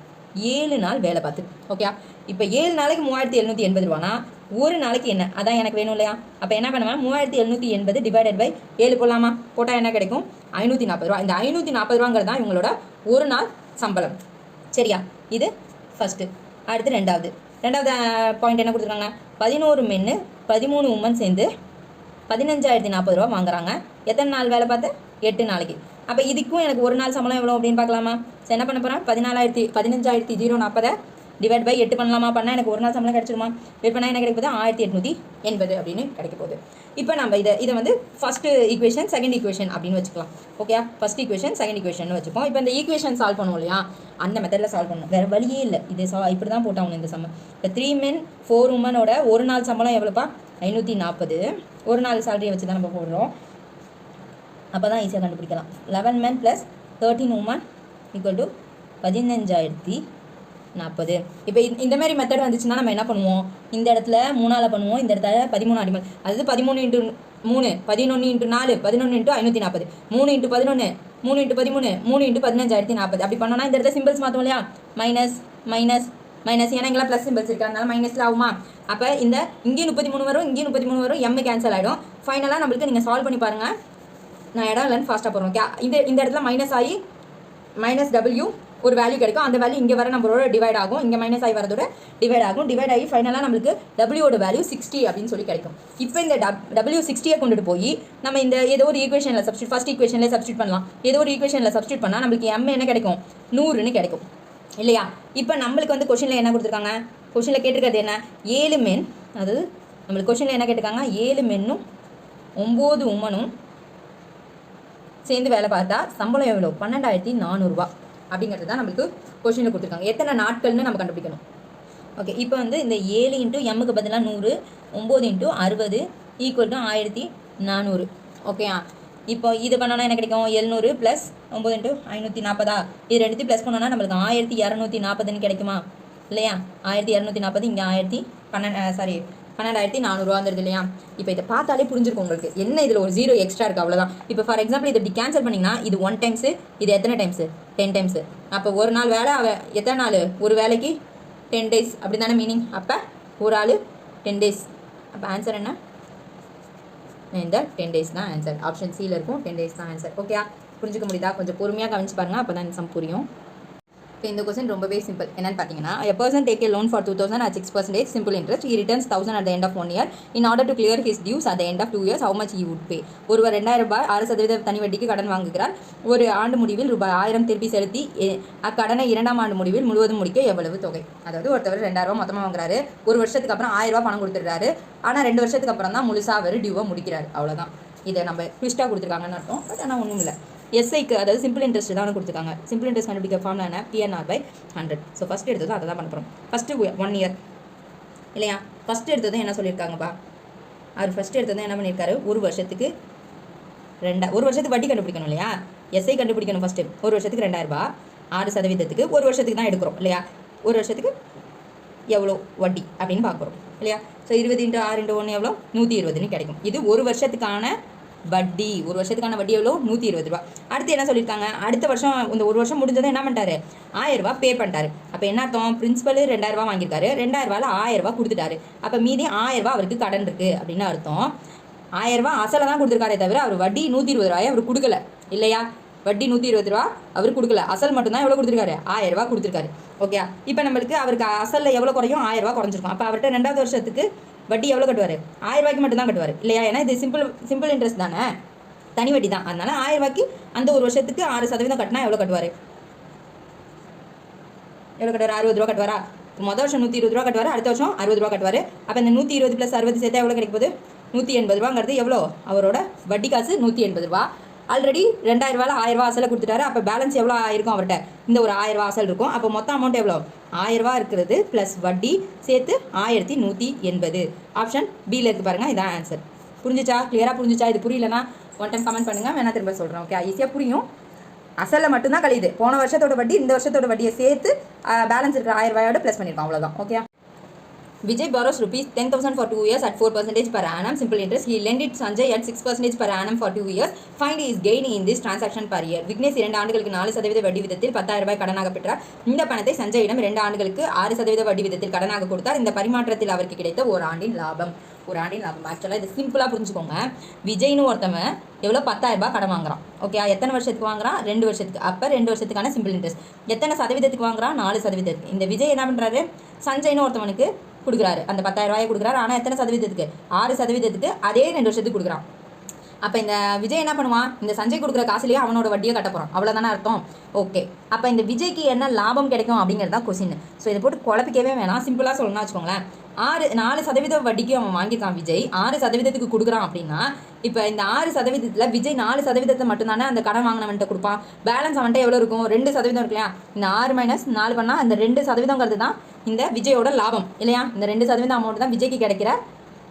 7 நாள் வேலை பார்த்து. ஓகே, இப்போ 7 நாளைக்கு ₹3,780 ஒரு நாளைக்கு என்ன, அதான் எனக்கு வேணும் இல்லையா. அப்போ என்ன பண்ணுவேன், 3,780 டிவைடட் பை 7 போடலாமா, போட்டால் என்ன கிடைக்கும், ₹540. இந்த ₹540 தான் இவங்களோட ஒரு நாள் சம்பளம். சரியா, இது ஃபஸ்ட்டு. அடுத்து ரெண்டாவது பாயிண்ட் என்ன கொடுத்துருக்காங்க, 11 மென்னு 13 உமன் சேர்ந்து ₹15,040 வாங்குறாங்க. எத்தனை நாள் வேலை பார்த்து, 8 நாளைக்கு. அப்போ இதுக்கும் எனக்கு ஒரு நாள் சம்பளம் எவ்வளோ அப்படின்னு பார்க்கலாமா. சரி, என்ன பண்ண போகிறேன், 15,040 டிவைட் பை 8 பண்ணலாமா, பண்ணால் எனக்கு ஒரு நாள் சம்பளம் கிடச்சிருமா. டிவைட் பண்ணால் என்ன கிடைக்க போகுது, 1,880 அப்படின்னு கிடைக்க போகுது. இப்போ நம்ம இதை வந்து ஃபஸ்ட்டு ஈக்குவேஷன் செகண்ட் ஈக்குவேஷன் அப்படின்னு வச்சுக்கலாம். Okay, first equation second equation வச்சுப்போம். இப்போ இந்த ஈக்குவேஷன் சால்வ் பண்ணுவோம் இல்லையா, அந்த மெத்தடில் சால்வ் பண்ணணும், வேறு வழியே இல்லை. இது இப்படி தான் போட்டாங்க இந்த சம்ம. இப்போ 3 men 4 womenோட ஒரு நாள் சம்பளம் எவ்வளோப்பா, 540. ஒரு நாள் சேலரியை வச்சு தான் நம்ம போடுறோம், அப்போ தான் ஈஸியாக கண்டுபிடிக்கலாம். 11 men + 13 women = 15,040. இப்போ இந்த மாதிரி மெத்தட் வந்துச்சுன்னா நம்ம என்ன பண்ணுவோம், இந்த இடத்துல 3ஆல் பண்ணுவோம், இந்த இடத்துல 13 அடிமல், அதாவது 13 × 3 11 × 4 11 × 540, 3 × 11 3 × 13 3 × 15,040. அப்படி பண்ணோன்னா இந்த இடத்துல சிம்பிள்ஸ் மாற்றோம் இல்லையா, மைனஸ் மைனஸ் மைனஸ், ஏன்னா இங்கெல்லாம் ப்ளஸ் சிம்பிள்ஸ் இருக்குது, அதனால மைனஸில் ஆகுமா. அப்போ இங்கேயும் 33 வரும், இங்கேயும் 33 வரும், எம் கேன்சல் ஆகிடும். ஃபைனலாக நம்மளுக்கு நீங்கள் சால்வ் பண்ணி பாருங்கள். நான் இடம் இல்லைன்னு ஃபாஸ்ட்டாக போடுறோம். ஓகே, இந்த இடத்துல மைனஸ் ஆகி -w ஒரு வேல்யூ கிடைக்கும், அந்த வேல்யூ இங்கே வர நம்மளோட டிவைட் ஆகும், இங்கே மைனஸ் ஆகி வரதோட டிவைட் ஆகும். டிவைட் ஆகி ஃபைனலாக நம்மளுக்கு டபிள்யூட வேல்யூ 60 அப்படின்னு சொல்லி கிடைக்கும். இப்போ இந்த W60 கொண்டுட்டு போய் நம்ம இந்த ஏதோ ஒரு ஈக்குவேஷனில் ஃபஸ்ட் ஈக்குவேஷனில் சப்ஸ்டியூட் பண்ணலாம். ஏதோ ஒரு ஈக்குவேஷனில் சப்ஸ்டியூட் பண்ணால் நம்மளுக்கு எம் என்ன கிடைக்கும், 100ன்னு கிடைக்கும் இல்லையா. இப்போ நம்மளுக்கு வந்து கொஷினில் என்ன கொடுத்துருக்காங்க, கொஷினில் கேட்டிருக்கிறது என்ன, 7 men, அதாவது நம்மளுக்கு கொஷினில் என்ன கேட்டிருக்காங்க, 7 மென்னும் 9 உமனும் சேர்ந்து வேலை பார்த்தா சம்பளம் எவ்வளோ, 12,400 அப்படிங்கிறது தான் நம்மளுக்கு கொஷினில் கொடுத்துருக்காங்க. எத்தனை நாட்கள்னு நம்ம கண்டுபிடிக்கணும். ஓகே, இப்போ வந்து இந்த 7 × எம்முக்கு பதிலாக 100, 9 × 60 = 1,400. ஓகேயா, இப்போ இது பண்ணோன்னா என்ன கிடைக்கும், 700 + 9 × 540. இது ரெண்டுத்தையும் ப்ளஸ் பண்ணோன்னா நம்மளுக்கு 1,240ன்னு கிடைக்குமா இல்லையா. 1,240, இங்கே 12,400 வந்துடுது இல்லையா. இப்போ இதை பார்த்தாலே புரிஞ்சிருக்கும் உங்களுக்கு, என்ன இதில் ஒரு 0 எக்ஸ்ட்ரா இருக்குது, அவ்வளோதான். இப்போ ஃபார் எக்ஸாம்பிள் இதை இப்படி கேன்சல் பண்ணிங்கன்னா இது 1 டைம்ஸு, இது எத்தனை டைம்ஸு, 10 டைம்ஸு. அப்போ ஒரு நாள் வேலை எத்தனை நாள், ஒரு வேலைக்கு 10 days அப்படி தானே மீனிங். அப்போ ஒரு ஆள் 10 days. அப்போ ஆன்சர் என்ன, இந்த 10 days தான் ஆன்சர். ஆப்ஷன் சியில் இருக்கும், 10 days தான் ஆன்சர். ஓகே, புரிஞ்சுக்க முடியுதா, கொஞ்சம் பொறுமையாக கவனிச்சு பாருங்கள், அப்போ தான் இந்த சம் புரியும். இப்போ இந்த கொஸ்டின் ரொம்பவே சிம்பிள். என்னன்னு பார்த்தீங்கன்னா, a person take a loan for 2,000 at 6% simple interest. He returns 1,000 at the end of 1 year. In order to clear his dues at the end of 2 years, how much he would pay? ஒருவர் ₹2,000 6% தனி வட்டிக்கு கடன் வாங்குகிறார். ஒரு ஆண்டு முடிவில் ₹1,000 திருப்பி செலுத்தி அக்கடனை 2ஆம் ஆண்டு முடிவில் முழுவதும் முடிக்க எவ்வளவு தொகை. அதாவது ஒருத்தவர் ₹2,000 மொத்தமாக வாங்குறாரு, ஒரு வருஷத்துக்கு அப்புறம் ₹1,000 பணம் கொடுத்துட்றாரு. ஆனால் 2 வருஷத்துக்கு அப்புறம் தான் முழுசாக அவர் டியூவை முடிக்கிறார். அவ்வளோதான். இதை நம்ம ட்விஸ்ட்டாக கொடுத்துருக்காங்கன்னு அர்த்தம். பட் ஆனால் ஒன்றும் இல்லை. எஸ்ஐக்கு அதாவது சிம்பிள் இன்ட்ரெஸ்ட் தான் கொடுத்துருக்காங்க. சிம்பிள் இன்ட்ரெஸ்ட் கண்டுபிடிக்க ஃபார்முலா என்ன, PNR/100. ஸோ ஃபஸ்ட்டு எடுத்ததும் அதை தான் பண்ண போகிறோம். ஃபஸ்ட்டு 1 year இல்லையா. ஃபஸ்ட்டு எடுத்ததும் என்ன சொல்லியிருக்காங்கப்பா, அவர் ஃபஸ்ட்டு எடுத்ததும் என்ன பண்ணியிருக்காரு, ஒரு வருஷத்துக்கு வட்டி கண்டுபிடிக்கணும் இல்லையா. எஸ்ஐ கண்டுபிடிக்கணும் ஃபஸ்ட்டு. ஒரு வருஷத்துக்கு ₹2,000, 6%, ஒரு வருஷத்துக்கு தான் எடுக்கிறோம் இல்லையா. ஒரு வருஷத்துக்கு எவ்வளோ வட்டி அப்படின்னு பார்க்குறோம் இல்லையா. ஸோ 20 × 6 × 1 எவ்வளோ 120 கிடைக்கும். இது ஒரு வருஷத்துக்கான வட்டி. ஒரு வருஷத்துக்கான வட்டி எவ்வளோ 120 ரூபா. அடுத்து என்ன சொல்லியிருக்காங்க, அடுத்த வருஷம் இந்த ஒரு வருஷம் முடிஞ்சதும் என்ன பண்ணிட்டாரு 1000 ரூபா பே பண்ணிட்டாரு. அப்போ என்ன அர்த்தம், பிரின்சிபல் 2000 ரூபா வாங்கியிருக்காரு, 2000 ரூபாயில் 1000 ரூபா கொடுத்துட்டாரு. அப்போ மீதி 1000 ரூபா அவருக்கு கடன் இருக்குது அப்படின்னு அர்த்தம். 1000 ரூபா அசலை தான் கொடுத்துருக்காரே தவிர அவர் வட்டி 120 ரூபாயை அவர் கொடுக்கல இல்லையா. வட்டி 120 ரூபா அவர் கொடுக்கல, அசல் மட்டும்தான் எவ்வளோ கொடுத்துருக்காரு 1000 ரூபா கொடுத்துருக்காரு. ஓகே, இப்போ நம்மளுக்கு அவருக்கு அசலில் எவ்வளோ குறையும் 1000 ரூபா குறைஞ்சிருக்கும். அப்போ அவர்கிட்ட 2வது வருஷத்துக்கு வட்டி எவ்வளோ கட்டுவார் 1000 ரூபாய்க்கு மட்டும் தான் கட்டுவார் இல்லையா. ஏன்னா இது சிம்பிள் இன்ட்ரெஸ்ட் தானே, தனி வட்டி தான். அதனால 1000 ரூபாய்க்கு அந்த ஒரு வருஷத்துக்கு 6% கட்டினா எவ்வளோ கட்டுவார், 60 ரூபா கட்டுவாரா. மொதல் வருஷம் 120 ரூபா கட்டுவார், அடுத்த வருஷம் 60 ரூபா கட்டுவார். அப்போ இந்த 120 + 60 சேர்த்தா எவ்வளோ கிடைக்கும் போது 180 ரூபாங்கிறது எவ்வளோ அவரோட வட்டி காசு 180 ரூபா. ஆல்ரெடி 2000 ரூபாயில் 1000 ரூபா அசலை கொடுத்துட்டாரு. அப்போ பேலன்ஸ் எவ்வளோ இருக்கும் அவர்கிட்ட, இந்த ஒரு 1000 ரூபா அசல் இருக்கும். அப்போ மொத்த அமௌண்ட் எவ்வளோ 1000 ரூபா இருக்கிறது ப்ளஸ் வட்டி சேர்த்து 1180. ஆப்ஷன் பியில் இருக்குது பாருங்கள், இதான் ஆன்சர். புரிஞ்சிச்சா, கிளியராக புரிஞ்சிச்சா? இது புரியலன்னா ஒன் டைம் கமெண்ட் பண்ணுங்கள், வேணா திரும்ப சொல்கிறேன். ஓகே, ஈஸியாக புரியும். அசலில் மட்டும்தான் கழியுது, போன வருஷத்தோட வட்டி இந்த வருஷத்தோட வட்டியை சேர்த்து பேலன்ஸ் இருக்கிற 1000 ரூபாயோட ப்ளஸ் பண்ணியிருக்கோம், அவ்வளோதான். Okay. Vijay borrows rupees 10,000 for 2 years at 4% per annum simple interest. He lent it Sanjay at 6% per annum for 2 years. Find his gain in this transaction per year. Vignesh 2 ஆண்டுகளுக்கு 4% வட்டி விதத்தில் 10,000 ரூபாய் கடனாக பெற்றார். இந்த பணத்தை சஞ்சயிடம் 2 ஆண்டுகளுக்கு 6% வட்டி விதத்தில் கடனாக கொடுத்தார். இந்த பரிமாற்றத்தில் அவருக்கு கிடைத்த ஒரு ஆண்டின் லாபம். ஆக்சுவலாக இது சிம்பிளாக புரிஞ்சுக்கோங்க. விஜய்னு ஒருத்தவன் எவ்வளோ 10,000 ரூபாய் கடன் வாங்குறான். ஓகே, எத்தனை வருஷத்துக்கு வாங்குறான் 2 வருஷத்துக்கு. அப்போ 2 வருஷத்துக்கான சிம்பிள் இன்ட்ரெஸ்ட். எத்தனை சதவீதத்துக்கு வாங்குறான் 4%. இந்த விஜய் என்ன பண்ணுறாரு, சஞ்சய்னு ஒருத்தவனுக்கு கொடுக்குறாரு, அந்த 10,000 ரூபாயை கொடுக்குறாரு. ஆனால் எத்தனை சதவீதத்துக்கு 6%. அதே 2 வருஷத்துக்கு கொடுக்குறான். அப்போ இந்த விஜய் என்ன பண்ணுவான், இந்த சஞ்சய் கொடுக்குற காசுலேயே அவனோட வட்டியை கட்ட போகிறான், அவ்வளோதானே அர்த்தம். ஓகே, அப்போ இந்த விஜய்க்கு என்ன லாபம் கிடைக்கும் அப்படிங்கிறது தான் கொஸ்டின். ஸோ இதை போட்டு குழப்பிக்கவே வேணாம், சிம்பிளாக சொல்லணும்னு வச்சுக்கோங்களேன். 4% வட்டிக்கு அவன் வாங்கியிருக்கான் விஜய், 6%க்கு கொடுக்குறான் அப்படின்னா இப்போ இந்த 6%ல் விஜய் 4% மட்டும்தானே அந்த கடன் வாங்கினவன்ட்ட கொடுப்பான். பேலன்ஸ் அவன்கிட்ட எவ்வளோ இருக்கும் 2% இருக்கு இல்லையா. இந்த 6 - 4 பண்ணால் அந்த 2%ங்கிறது தான் இந்த விஜயோட லாபம் இல்லையா. இந்த 2% அமௌண்ட் தான் விஜய்க்கு கிடைக்கிற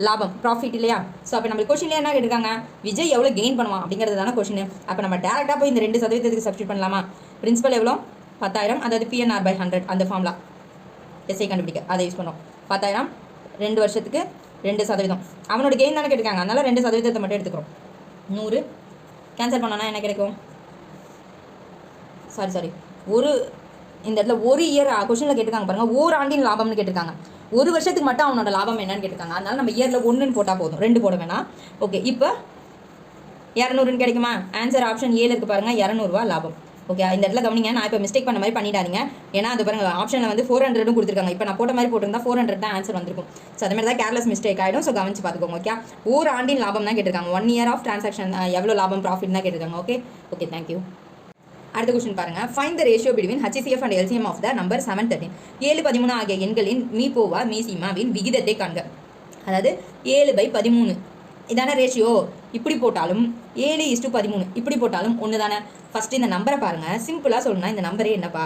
லாபம், ப்ராஃபிட் இல்லையா. ஸோ அப்போ நம்ம கொஸ்டின்ல என்ன கேட்டிருக்காங்க, விஜய் எவ்வளோ கெயின் பண்ணுவான் அப்படிங்கிறது தானே கொஸ்டின். அப்போ நம்ம டேரெக்டாக போய் இந்த 2%க்கு சப்ஸ்டியூட் பண்ணலாமா. பிரின்சிபல் எவ்வளோ 10,000, அதாவது PNR/100 அந்த ஃபார்ம்லா எஸ்ஐ கண்டுபிடிக்க அதை யூஸ் பண்ணோம். 10,000 2 வருஷத்துக்கு 2%. அவனோட கெயின் தானே கேட்டிருக்காங்க, அதனால 2% மட்டும் எடுத்துக்கிறோம். 100 கேன்சல் பண்ணோன்னா என்ன கிடைக்கும், சாரி ஒரு இந்த இடத்துல ஒரு இயர் கொஸ்டினில் கேட்டிருக்காங்க பாருங்கள், ஒரு ஆண்டின் லாபம்னு கேட்டிருக்காங்க. ஒரு வருஷத்துக்கு மட்டும் அவனோட லாபம் என்னன்னு கேட்டிருக்காங்க. அதனால நம்ம இயரில் 1ன்னு போட்டால் போதும், 2 போட வேணாம். ஓகே, இப்போ 200ன்னு கிடைக்குமா. ஆன்சர் ஆப்ஷன் ஏல இருக்குது பாருங்கள், 200 ரூபா லாபம். ஓகே, இந்த இடத்துல கவனிங்க, நான் இப்போ மிஸ்டேக் பண்ண மாதிரி பண்ணிடாதீங்க. ஏன்னா அது பாருங்கள் ஆப்ஷனில் வந்து 400 கொடுத்துருக்காங்க. இப்போ நான் போட்ட மாதிரி போட்டிருந்தா 400 தான் ஆன்சர் வந்திருக்கும். ஸோ அது மாதிரி தான் கேர்லெஸ் மிஸ்டேக் ஆகிடும். ஸோ கவனிச்சு பார்த்துக்கோங்க. ஓகே, ஒரு ஆண்டின் லாபம் தான் கேட்டிருக்காங்க. 1 இயர் ஆஃப் டிரான்சாக்ஷன் எவ்வளோ லாபம் ப்ராஃபிட் தான் கேட்டிருக்காங்க. Okay thank you. அடுத்த கொஸ்டின் பாருங்க. Find the ratio between HCF and LCM of the number 713. 7, 13 ஆகிய எண்களின் மீபோவா மீசிமாவின் விகிதத்தை காண்க. அதாவது 7/13 இதான ரேஷியோ. இப்படி போட்டாலும் 7:13 இப்படி போட்டாலும் ஒன்று தானே. ஃபஸ்ட்டு இந்த நம்பரை பாருங்கள். சிம்பிளாக சொல்லணும்னா இந்த நம்பரே என்னப்பா,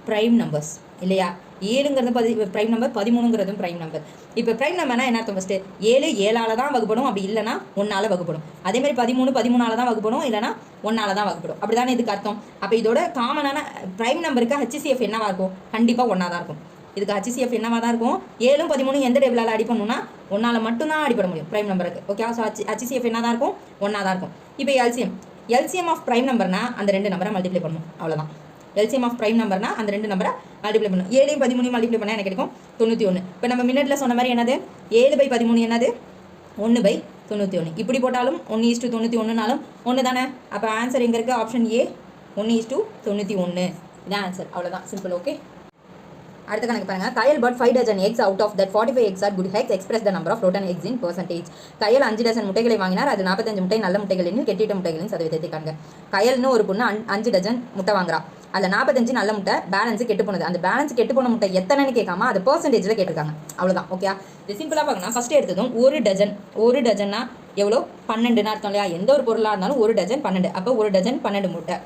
ப்ரைம் நம்பர்ஸ் இல்லையா. 7ங்கிறது ப்ரைம் நம்பர், 13ங்கிறதும் ப்ரைம் நம்பர். இப்போ ப்ரைம் நம்பர்னா என்ன அர்த்தம், ஃபஸ்ட்டு 7 7ஆல் தான் வகுப்படும், அப்படி இல்லைனா 1ஆல் வகுப்படும். அதேமாதிரி 13 13ஆல் தான் வகுப்படும், இல்லைனா 1ஆல் தான் வகுப்படும். அப்படி தானே இதுக்கு அர்த்தம். அப்போ இதோட காமனான ப்ரைம் நம்பருக்கு HCF என்னவாக இருக்கும், கண்டிப்பாக 1ஆக தான் இருக்கும். இதுக்கு HCF என்னவாக தான் இருக்கும். 7 13 எந்த டேபிளால் அடி பண்ணணும்னா 1ஆல் மட்டும்தான் அடிப்பட முடியும் ப்ரைம் நம்பருக்கு. ஓகே, ஸோ HCF என்ன தான் இருக்கும், 1ஆக தான் இருக்கும். இப்போ LCM ஆஃப் ப்ரைம் நம்பர்னா அந்த 2 நம்பரை மல்டிப்ளை பண்ணணும், அவ்வளோதான். LCM ஆஃப் ப்ரைம் நம்பர்னா அந்த 2 நம்பரை மல்டிப்ளை பண்ணணும். 7 13 மல்டிப்ளை பண்ணால் எனக்கு கிடைக்கும் 91. இப்போ நம்ம மினிட்ல சொன்ன மாதிரி என்னது 7/13 என்னது 1/91. இப்படி போட்டாலும் 1:91னாலும் 1 தானே. அப்போ ஆன்சர் எங்கே இருக்குது, ஆப்ஷன் ஏ 1:91. இதான் ஆன்சர், அவ்வளோதான், சிம்பிள். ஓகே, அடுத்த கணக்கு பாருங்க. கயல் bought 5 dozen eggs. Out of that 45 eggs are good eggs. Express the number of rotten eggs in percentage. Kayal 5 dozen முட்டைகளை வாங்கினார். அது 45 முட்டை நல்ல முட்டைகள் எனில் கெட்டிட்ட முட்டைகளின் சதவீதத்தை காண்க. கயல்னு ஒரு பொண்ணு 5 டஜன் முட்டை வாங்குறா. அதில் 45 நல்ல முட்டை, பேலன்ஸ் கெட்டு போனது. அந்த பேலன்ஸ் கெட்டு போன முட்டை எத்தனைன்னு கேட்காம அது பர்சன்டேஜில் கேட்டிருக்காங்க, அவ்வளோதான். ஓகே, இது சிம்பிளாக பார்க்கணும். ஃபஸ்ட்டு எடுத்ததும் ஒரு டஜன்னா எவ்வளோ 12ன்னு அர்த்தம் இல்லையா. எந்த ஒரு பொருளாக இருந்தாலும் ஒரு டஜன் 12. அப்போ ஒரு டஜன் 12 முட்டை.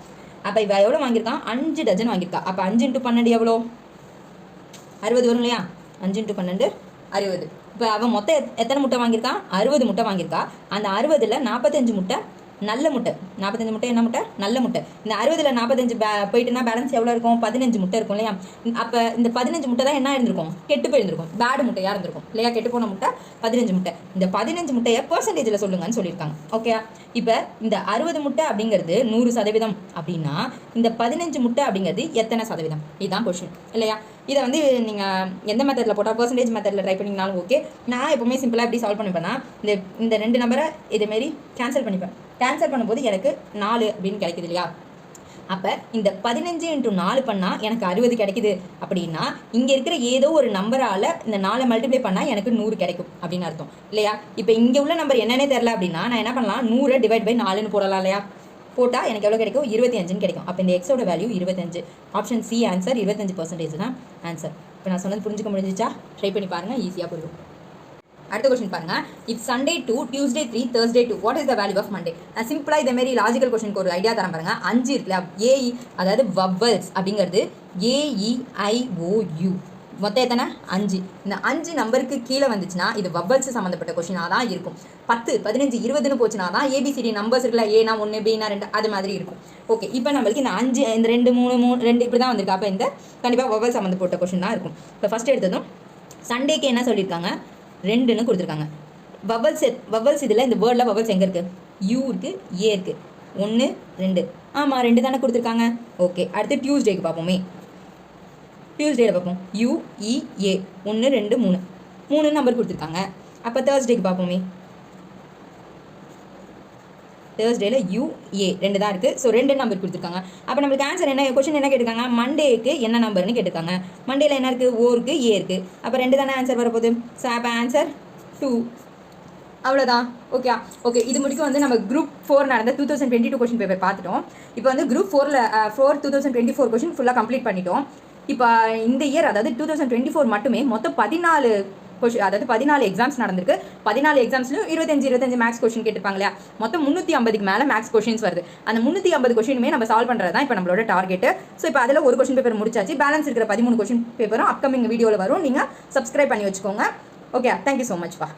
அப்போ இவ எவ்வளோ வாங்கியிருக்கான், 5 டஜன் வாங்கியிருக்கா. அப்போ 5 × 12 எவ்வளோ 60 வரும் இல்லையா. 5 × 12 60. இப்போ அவன் மொத்தம் எத்தனை முட்டை வாங்கியிருக்கான், 60 முட்டை வாங்கியிருக்கா. அந்த 60ல் 45 முட்டை நல்ல முட்டை 45 முட்டை என்ன முட்டை? நல்ல முட்டை. இந்த 60ல் 45 போயிட்டுனா பேலன்ஸ் எவ்வளோ இருக்கும்? 15 முட்டை இருக்கும் இல்லையா? அப்போ இந்த 15 முட்டை தான் என்ன இருந்திருக்கும்? கெட்டு போயிருந்திருக்கும், பேடு முட்டையாக இருந்திருக்கும் இல்லையா? கெட்டு போன முட்டை 15 முட்டை. இந்த 15 முட்டையை பர்சன்டேஜில் சொல்லுங்கன்னு சொல்லியிருக்காங்க. ஓகே, இப்போ இந்த 60 முட்டை அப்படிங்கிறது 100% அப்படின்னா இந்த 15 முட்டை அப்படிங்கிறது எத்தனை சதவீதம்? இதுதான் கொஷின் இல்லையா? இதை வந்து நீங்கள் எந்த மெத்தடில் போட்டால் பர்சன்டேஜ் மெத்தடில் ட்ரை பண்ணிங்கனாலும் ஓகே. நான் எப்போவுமே சிம்பிளாக எப்படி சால்வ் பண்ணிப்பேன்னா, இந்த 2 நம்பரை இதேமாரி கேன்சல் பண்ணிப்பேன். கேன்சல் பண்ணும்போது எனக்கு 4 அப்படின்னு கிடைக்குது இல்லையா? அப்போ இந்த 15 × 4 பண்ணால் எனக்கு 60 கிடைக்குது அப்படின்னா இங்கே இருக்கிற ஏதோ ஒரு நம்பரால் இந்த 4 மல்டிப்ளை பண்ணால் எனக்கு 100 கிடைக்கும் அப்படின்னு அர்த்தம் இல்லையா? இப்போ இங்கே உள்ள நம்பர் என்னன்னே தெரில அப்படின்னா நான் என்ன பண்ணலாம்? 100 டிவைட் பை 4ன்னு போடலாம் இல்லையா? போட்டால் எனக்கு எவ்வளோ கிடைக்கும்? 25ன்னு கிடைக்கும். அப்போ இந்த எக்ஸோட வேல்யூ 25. ஆப்ஷன் சி ஆன்சர் 25% தான் ஆன்சர். இப்போ நான் சொன்னது புரிஞ்சுக்க முடிஞ்சிச்சா? ட்ரை பண்ணி பாருங்கள், ஈஸியாக புரியும். அடுத்த கொஸ்டின் பாருங்க. If Sunday 2, Tuesday 3, Thursday 2, what is the value of Monday? நான் சிம்பிளாக இதேமாரி லாஜிக்கல் கொஸ்டினுக்கு ஒரு ஐடியா தரேன் பாருங்க. 5 இருக்குல்ல, ஏஇ அதாவது வவ்வல்ஸ் அப்படிங்கிறது AEIOU மொத்தம் எத்தனை? 5. இந்த 5 நம்பருக்கு கீழே வந்துச்சுன்னா இது வவ்வல்ஸ் சம்மந்தப்பட்ட கொஸ்டினாக தான் இருக்கும். 10, 15, 20ன்னு போச்சுன்னா தான் ABCD நம்பர்ஸ் இருக்குல்ல, ஏனா 1, பினா 2 அது மாதிரி இருக்கும். ஓகே, இப்போ நம்மளுக்கு இந்த 5, இந்த 2, 3, 2 இப்படி தான் வந்திருக்கு. அப்போ இந்த கண்டிப்பாக வவ்வல் சம்மந்தப்பட்ட கொஸ்டின் தான் இருக்கும். இப்போ ஃபஸ்ட் எடுத்ததும் சண்டேக்கு என்ன சொல்லியிருக்காங்க? 2ன்னு கொடுத்துருக்காங்க. வவ்வல்ஸ் இதில் இந்த வேர்டில் வவ்வல்ஸ் எங்கே இருக்குது? யூ இருக்குது, ஏ இருக்குது. 1, 2 ஆமாம் 2 தானே கொடுத்துருக்காங்க. ஓகே, அடுத்து டியூஸ்டேக்கு பார்ப்போமே. டியூஸ்டேயில் பார்ப்போம். UEA 1, 2, 3 நம்பர் கொடுத்துருக்காங்க. அப்போ தேர்ஸ்டேக்கு பார்ப்போமே. தேர்ஸ்டேயில் UA 2 தான் இருக்குது. ஸோ 2 நம்பர் கொடுத்துருக்காங்க. அப்போ நம்மளுக்கு ஆன்சர் என்ன? கொஸ்டின் என்ன கேட்டிருக்காங்க? மண்டேக்கு என்ன நம்பர்னு கேட்டிருக்காங்க. மண்டேயில் என்ன இருக்குது? O இருக்குது, A இருக்குது. அப்போ 2 தானே ஆன்சர் வரப்போகுது. ஸோ அப்போ ஆன்சர் 2. அவ்வளோதான். ஓகே, இது முடிக்க வந்து நம்ம குரூப் 4 நடந்த 2022 கொஸ்டின் பேப்பர் பார்த்துட்டோம். இப்போ வந்து குரூப் 4 2024 கொஸ்டின் ஃபுல்லாக கம்ப்ளீட் பண்ணிட்டோம். இப்போ இந்த இயர் அதாவது 2024 மட்டுமே மொத்தம் 14 கொஷின், அதாவது 14 எக்ஸாம்ஸ் நடந்திருக்கு. 14 எக்ஸாம்ஸ்லையும் 25 மேக்ஸ் கொஸ்டின் கேட்டிருப்பாங்க இல்லையா? மொத்தம் 350க்கு மேலே மேக்ஸ் கொஸ்டின்ஸ் வருது. அந்த 350 கொஸ்டினுமே நம்ம சால்வ் பண்ணுறது தான் இப்போ நம்மளோட டார்கெட்டு. ஸோ இப்போ அதில் ஒரு கொஸ்டின் பேப்பர் முடிச்சாச்சு. பேலன்ஸ் இருக்கிற 13 கொஸ்டின் பேப்பரும் அப்கமிங் வீடியோவில் வரும். நீங்கள் சப்ஸ்கிரைப் பண்ணி வச்சுக்கோங்க. ஓகே, தேங்க்யூ ஸோ மச் பா.